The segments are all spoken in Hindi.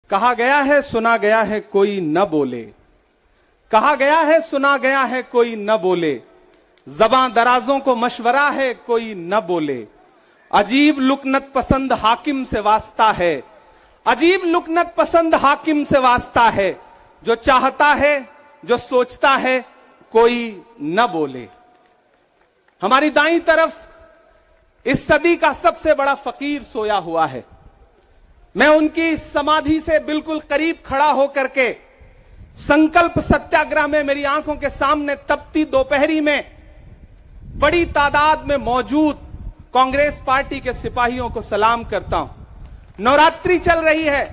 कहा गया है सुना गया है कोई न बोले, कहा गया है सुना गया है कोई न बोले, ज़बां दराजों को मशवरा है कोई न बोले, अजीब लुकनत पसंद हाकिम से वास्ता है, अजीब लुकनत पसंद हाकिम से वास्ता है, जो चाहता है जो सोचता है कोई न बोले। हमारी दाईं तरफ इस सदी का सबसे बड़ा फकीर सोया हुआ है। मैं उनकी समाधि से बिल्कुल करीब खड़ा होकर के संकल्प सत्याग्रह में मेरी आंखों के सामने तपती दोपहरी में बड़ी तादाद में मौजूद कांग्रेस पार्टी के सिपाहियों को सलाम करता हूं। नवरात्रि चल रही है,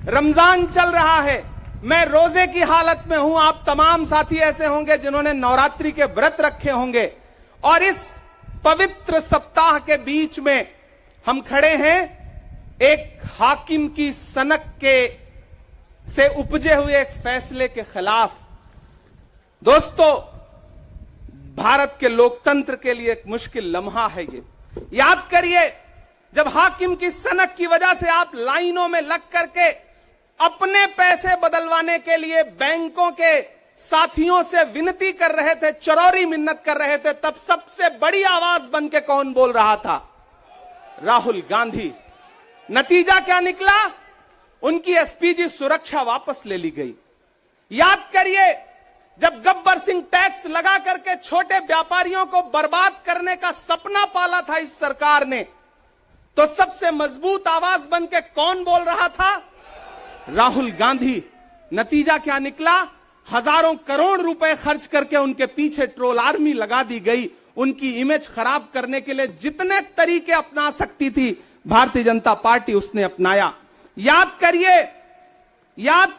रमजान चल रहा है, मैं रोजे की हालत में हूं। आप तमाम साथी ऐसे होंगे जिन्होंने नवरात्रि के व्रत रखे होंगे और इस पवित्र सप्ताह के बीच में हम खड़े हैं एक हाकिम की सनक के से उपजे हुए एक फैसले के खिलाफ। दोस्तों, भारत के लोकतंत्र के लिए एक मुश्किल लम्हा है ये। याद करिए, जब हाकिम की सनक की वजह से आप लाइनों में लग करके अपने पैसे बदलवाने के लिए बैंकों के साथियों से विनती कर रहे थे, चरौरी मिन्नत कर रहे थे, तब सबसे बड़ी आवाज बन के कौन बोल रहा था? राहुल गांधी। नतीजा क्या निकला? उनकी एसपीजी सुरक्षा वापस ले ली गई। याद करिए, जब गब्बर सिंह टैक्स लगा करके छोटे व्यापारियों को बर्बाद करने का सपना पाला था इस सरकार ने, तो सबसे मजबूत आवाज बन के कौन बोल रहा था? राहुल गांधी। नतीजा क्या निकला? हजारों करोड़ रुपए खर्च करके उनके पीछे ट्रोल आर्मी लगा दी गई। उनकी इमेज खराब करने के लिए जितने तरीके अपना सकती थी भारतीय जनता पार्टी उसने अपनाया। याद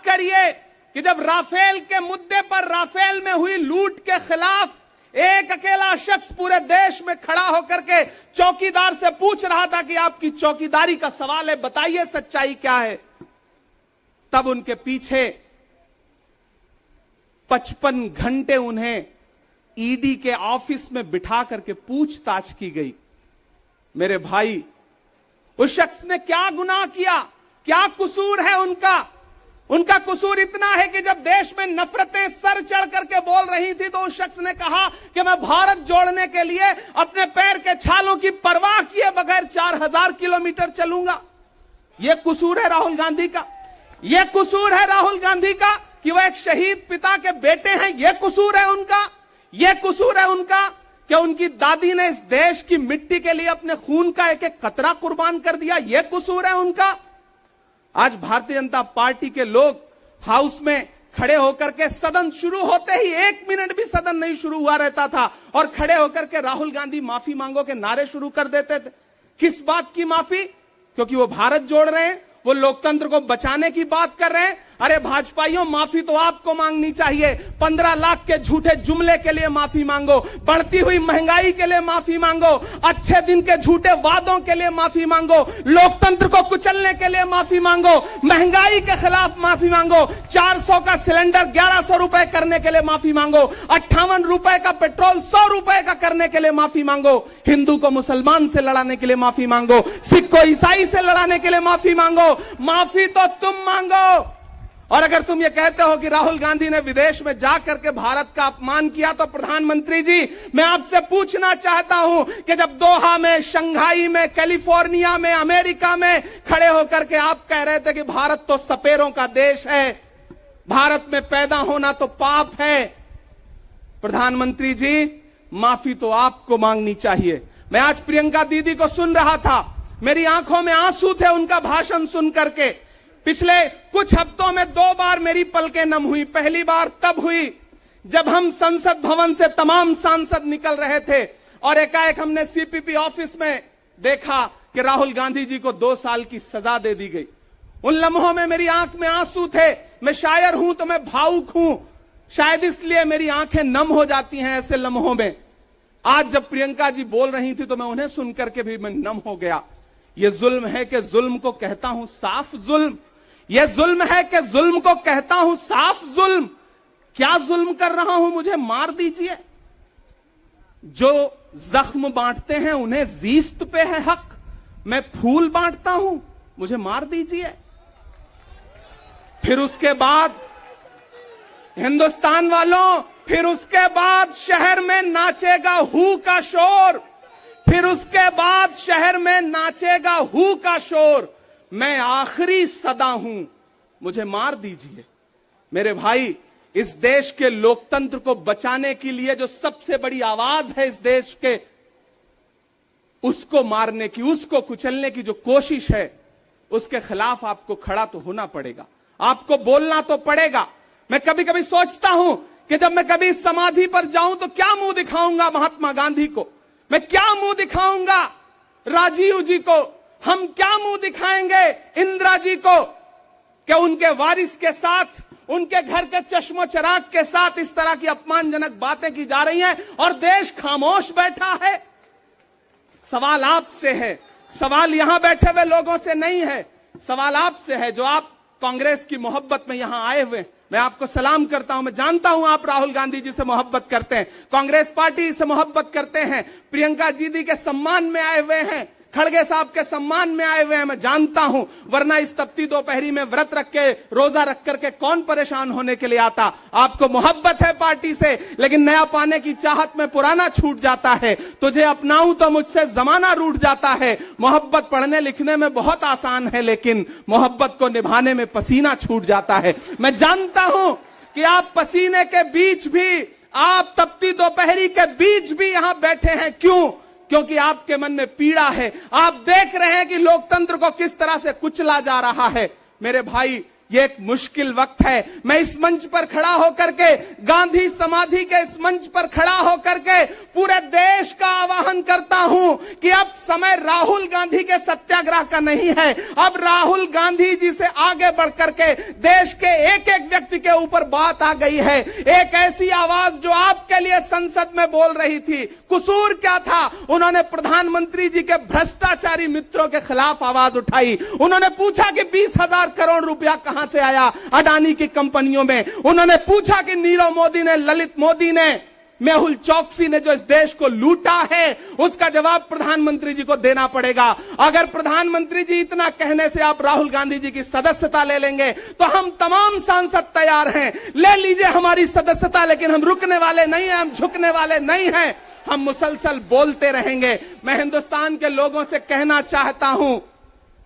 करिए कि जब राफेल के मुद्दे पर, राफेल में हुई लूट के खिलाफ एक अकेला शख्स पूरे देश में खड़ा होकर के चौकीदार से पूछ रहा था कि आपकी चौकीदारी का सवाल है, बताइए सच्चाई क्या है, तब उनके पीछे 55 घंटे उन्हें ईडी के ऑफिस में बिठा करके पूछताछ की गई। मेरे भाई, उस शख्स ने क्या गुनाह किया? क्या कसूर है उनका? उनका कसूर इतना है कि जब देश में नफरतें सर चढ़ करके बोल रही थी तो उस शख्स ने कहा कि मैं भारत जोड़ने के लिए अपने पैर के छालों की परवाह किए बगैर 4000 किलोमीटर चलूंगा। यह कसूर है राहुल गांधी का। यह कसूर है राहुल गांधी का कि वह एक शहीद पिता के बेटे हैं। यह कसूर है उनका। यह कसूर है उनका कि उनकी दादी ने इस देश की मिट्टी के लिए अपने खून का एक एक कतरा कुर्बान कर दिया। यह कसूर है उनका। आज भारतीय जनता पार्टी के लोग हाउस में खड़े होकर के, सदन शुरू होते ही 1 मिनट भी सदन नहीं शुरू हुआ रहता था और खड़े होकर के राहुल गांधी माफी मांगो के नारे शुरू कर देते थे। किस बात की माफी? क्योंकि वो भारत जोड़ रहे हैं, वो लोकतंत्र को बचाने की बात कर रहे हैं। अरे भाजपाइयों, माफी तो आपको मांगनी चाहिए। 15 लाख के झूठे जुमले के लिए माफी मांगो, बढ़ती हुई महंगाई के लिए माफी मांगो, अच्छे दिन के झूठे वादों के लिए माफी मांगो, लोकतंत्र को कुचलने के लिए माफी मांगो, महंगाई के खिलाफ माफी मांगो, 400 का सिलेंडर 1100 रुपए करने के लिए माफी मांगो, 58 रुपए का पेट्रोल 100 रुपए का करने के लिए माफी मांगो, हिंदू को मुसलमान से लड़ाने के लिए माफी मांगो, सिख को ईसाई से लड़ाने के लिए माफी मांगो। माफी तो तुम मांगो। और अगर तुम ये कहते हो कि राहुल गांधी ने विदेश में जाकर के भारत का अपमान किया, तो प्रधानमंत्री जी, मैं आपसे पूछना चाहता हूं कि जब दोहा में, शंघाई में, कैलिफोर्निया में, अमेरिका में खड़े होकर के आप कह रहे थे कि भारत तो सपेरों का देश है, भारत में पैदा होना तो पाप है, प्रधानमंत्री जी, माफी तो आपको मांगनी चाहिए। मैं आज प्रियंका दीदी को सुन रहा था, मेरी आंखों में आंसू थे उनका भाषण सुन करके। पिछले कुछ हफ्तों में 2 बार मेरी पलकें नम हुई। पहली बार तब हुई जब हम संसद भवन से तमाम सांसद निकल रहे थे और एकाएक हमने सीपीपी ऑफिस में देखा कि राहुल गांधी जी को 2 साल की सजा दे दी गई। उन लम्हों में मेरी आंख में आंसू थे। मैं शायर हूं तो मैं भावुक हूं, शायद इसलिए मेरी आंखें नम हो जाती हैं ऐसे लम्हों में। आज जब प्रियंका जी बोल रही थी तो मैं उन्हें सुनकर के भी मैं नम हो गया। यह जुल्म है कि जुल्म को कहता हूं साफ जुल्म। यह जुल्म है कि जुल्म को कहता हूं साफ जुल्म। क्या जुल्म कर रहा हूं? मुझे मार दीजिए। जो जख्म बांटते हैं उन्हें जीस्त पे है हक। मैं फूल बांटता हूं, मुझे मार दीजिए। फिर उसके बाद हिंदुस्तान वालों, फिर उसके बाद शहर में नाचेगा हू का शोर, फिर उसके बाद शहर में नाचेगा हू का शोर। मैं आखिरी सदा हूं, मुझे मार दीजिए। मेरे भाई, इस देश के लोकतंत्र को बचाने के लिए जो सबसे बड़ी आवाज है इस देश के, उसको मारने की, उसको कुचलने की जो कोशिश है, उसके खिलाफ आपको खड़ा तो होना पड़ेगा, आपको बोलना तो पड़ेगा। मैं कभी कभी सोचता हूं कि जब मैं कभी समाधि पर जाऊं तो क्या मुंह दिखाऊंगा महात्मा गांधी को, मैं क्या मुंह दिखाऊंगा राजीव जी को, हम क्या मुंह दिखाएंगे इंदिरा जी को, कि उनके वारिस के साथ, उनके घर के चश्मो चिराग के साथ इस तरह की अपमानजनक बातें की जा रही हैं और देश खामोश बैठा है। सवाल आपसे है, सवाल यहां बैठे हुए लोगों से नहीं है, सवाल आपसे है जो आप कांग्रेस की मोहब्बत में यहां आए हुए। मैं आपको सलाम करता हूं, मैं जानता हूं आप राहुल गांधी जी से मोहब्बत करते हैं, कांग्रेस पार्टी से मोहब्बत करते हैं, प्रियंका दीदी के सम्मान में आए हुए हैं, खड़गे साहब के सम्मान में आए हुए हैं, मैं जानता हूं, वरना इस तपती दोपहरी में व्रत रख के, रोजा रख करके कौन परेशान होने के लिए आता। आपको मोहब्बत है पार्टी से, लेकिन नया पाने की चाहत में पुराना छूट जाता है। तुझे अपनाऊं तो मुझसे जमाना रूठ जाता है। मोहब्बत पढ़ने लिखने में बहुत आसान है, लेकिन मोहब्बत को निभाने में पसीना छूट जाता है। मैं जानता हूं कि आप पसीने के बीच भी, आप तपती दोपहरी के बीच भी यहां बैठे हैं। क्यों? क्योंकि आपके मन में पीड़ा है। आप देख रहे हैं कि लोकतंत्र को किस तरह से कुचला जा रहा है। मेरे भाई, ये एक मुश्किल वक्त है। मैं इस मंच पर खड़ा होकर के, गांधी समाधि के इस मंच पर खड़ा होकर के पूरे देश का आह्वान करता हूं कि अब समय राहुल गांधी के सत्याग्रह का नहीं है। अब राहुल गांधी जी से आगे बढ़ करके देश के एक एक व्यक्ति के ऊपर बात आ गई है। एक ऐसी आवाज जो आपके लिए संसद में बोल रही थी, कसूर क्या था? उन्होंने प्रधानमंत्री जी के भ्रष्टाचारी मित्रों के खिलाफ आवाज उठाई। उन्होंने पूछा कि 20,000 करोड़ रुपया कहां से आया अडानी की कंपनियों में। उन्होंने पूछा कि नीरव मोदी ने, ललित मोदी ने, मेहुल चौकसी ने जो इस देश को लूटा है, उसका जवाब प्रधानमंत्री जी को देना पड़ेगा। अगर प्रधानमंत्री जी इतना कहने से आप राहुल गांधी जी की सदस्यता ले लेंगे तो हम तमाम सांसद तैयार हैं, ले लीजिए हमारी सदस्यता, लेकिन हम रुकने वाले नहीं हैं, हम झुकने वाले नहीं हैं, हम मुसलसल बोलते रहेंगे। मैं हिंदुस्तान के लोगों से कहना चाहता हूं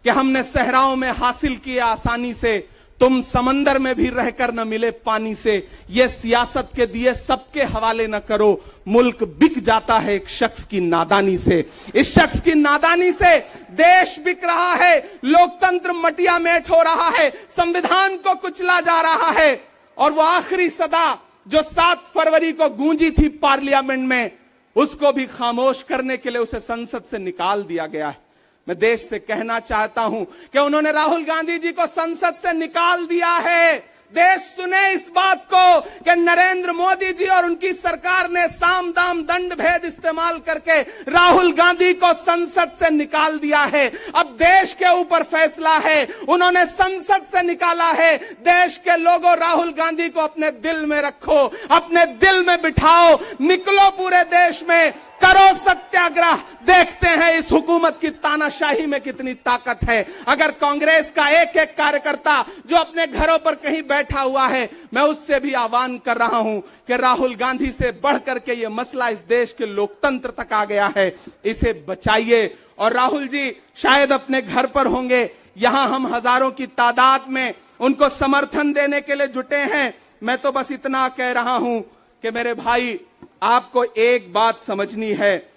कि हमने सहराओं में हासिल किया आसानी से, तुम समंदर में भी रहकर न मिले पानी से। ये सियासत के दिए सबके हवाले न करो, मुल्क बिक जाता है एक शख्स की नादानी से। इस शख्स की नादानी से देश बिक रहा है, लोकतंत्र मटिया मेट हो रहा है, संविधान को कुचला जा रहा है। और वो आखिरी सदा जो 7 फरवरी को गूंजी थी पार्लियामेंट में, उसको भी खामोश करने के लिए उसे संसद से निकाल दिया गया है। मैं देश से कहना चाहता हूं कि उन्होंने राहुल गांधी जी को संसद से निकाल दिया है। देश सुने इस बात को कि नरेंद्र मोदी जी और उनकी सरकार ने साम दाम दंड भेद इस्तेमाल करके राहुल गांधी को संसद से निकाल दिया है। अब देश के ऊपर फैसला है, उन्होंने संसद से निकाला है। देश के लोगों, राहुल गांधी को अपने दिल में रखो, अपने दिल में बिठाओ, निकलो पूरे देश में, करो सत्याग्रह। देखते हैं इस हुकूमत की तानाशाही में कितनी ताकत है। अगर कांग्रेस का एक एक कार्यकर्ता जो अपने घरों पर कहीं बैठा हुआ है, मैं उससे भी आह्वान कर रहा हूं कि राहुल गांधी से बढ़कर के ये मसला इस देश के लोकतंत्र तक आ गया है, इसे बचाइए। और राहुल जी शायद अपने घर पर होंगे, यहां हम हजारों की तादाद में उनको समर्थन देने के लिए जुटे हैं। मैं तो बस इतना कह रहा हूं कि मेरे भाई, आपको एक बात समझनी है,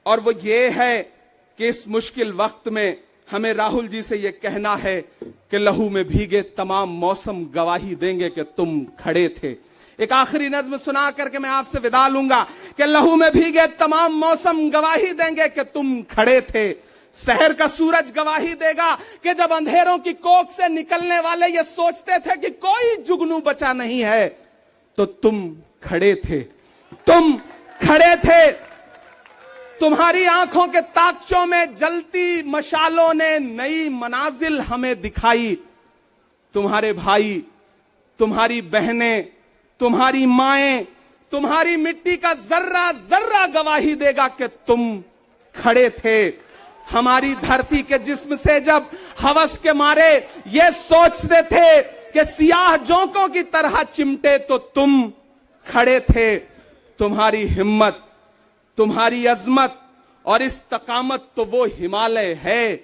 और वो ये है कि इस मुश्किल वक्त में हमें राहुल जी से ये कहना है कि लहू में भीगे तमाम मौसम गवाही देंगे कि तुम खड़े थे। एक आखिरी नज्म सुना करके मैं आपसे विदा लूंगा कि लहू में भीगे तमाम मौसम गवाही देंगे कि तुम खड़े थे। शहर का सूरज गवाही देगा कि जब अंधेरों की कोख से निकलने वाले ये सोचते थे कि कोई जुगनू बचा नहीं है, तो तुम खड़े थे, तुम खड़े थे। तुम्हारी आंखों के ताकचों में जलती मशालों ने नई मनाजिल हमें दिखाई। तुम्हारे भाई, तुम्हारी बहनें, तुम्हारी माएं, तुम्हारी मिट्टी का जर्रा जर्रा गवाही देगा कि तुम खड़े थे। हमारी धरती के जिस्म से जब हवस के मारे ये सोचते थे कि सियाह जोंकों की तरह चिमटे तो तुम खड़े थे। तुम्हारी हिम्मत, तुम्हारी अजमत और इस्तकामत तो वो हिमालय है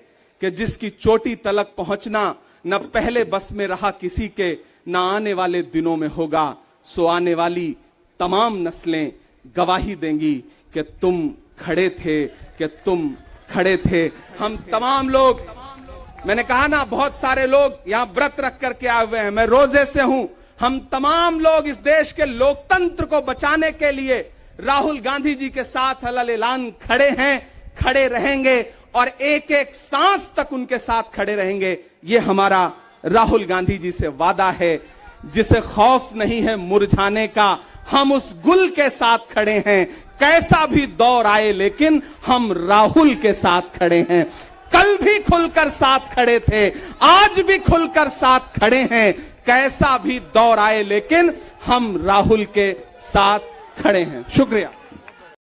कि जिसकी चोटी तलक पहुंचना न पहले बस में रहा किसी के, न आने वाले दिनों में होगा। सो आने वाली तमाम नस्लें गवाही देंगी कि तुम खड़े थे, कि तुम खड़े थे। हम तमाम लोग, मैंने कहा ना बहुत सारे लोग यहां व्रत रख करके आए हुए हैं, मैं रोजे से हूं। हम तमाम लोग इस देश के लोकतंत्र को बचाने के लिए राहुल गांधी जी के साथ अलल ऐलान खड़े हैं, खड़े रहेंगे और एक एक सांस तक उनके साथ खड़े रहेंगे। ये हमारा राहुल गांधी जी से वादा है। जिसे खौफ नहीं है मुरझाने का, हम उस गुल के साथ खड़े हैं। कैसा भी दौर आए लेकिन हम राहुल के साथ खड़े हैं। कल भी खुलकर साथ खड़े थे, आज भी खुलकर साथ खड़े हैं। कैसा भी दौर आए लेकिन हम राहुल के साथ खड़े हैं। शुक्रिया।